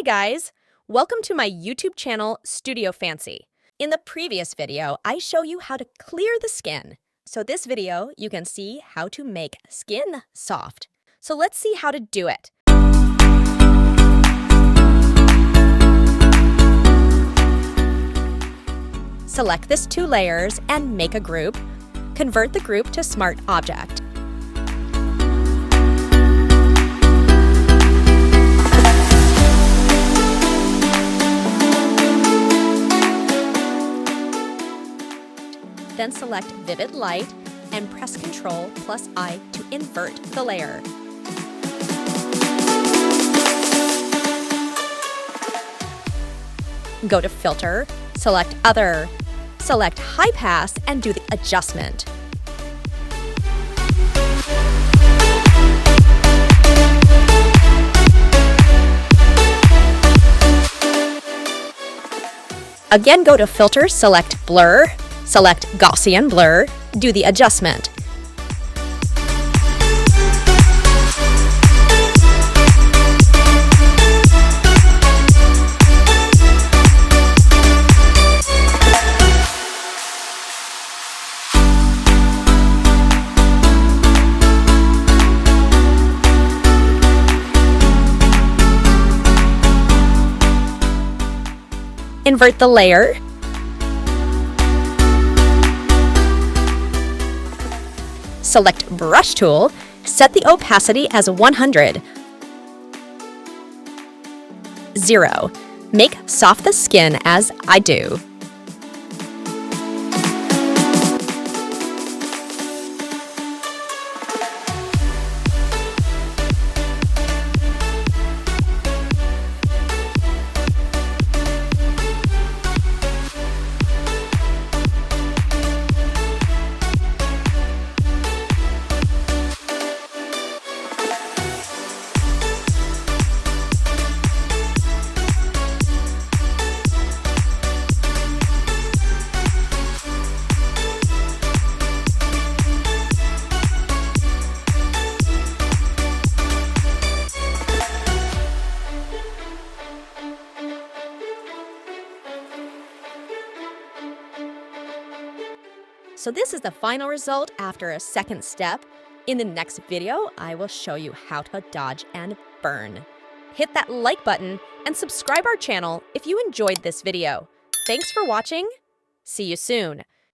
Hi guys! Welcome to my YouTube channel, Studio Fancy. In the previous video, I show you how to clear the skin. So this video, you can see how to make skin soft. So let's see how to do it. Select this 2 layers and make a group. Convert the group to Smart Object. Then select Vivid Light and press Ctrl+I to invert the layer. Go to Filter, select Other, select High Pass and do the adjustment. Again, go to Filter, select Blur, select Gaussian Blur, do the adjustment. Invert the layer. Select Brush Tool, set the opacity as 100. 0. Make soft the skin as I do. So this is the final result after a second step. In the next video, I will show you how to dodge and burn. Hit that like button and subscribe our channel if you enjoyed this video. Thanks for watching. See you soon.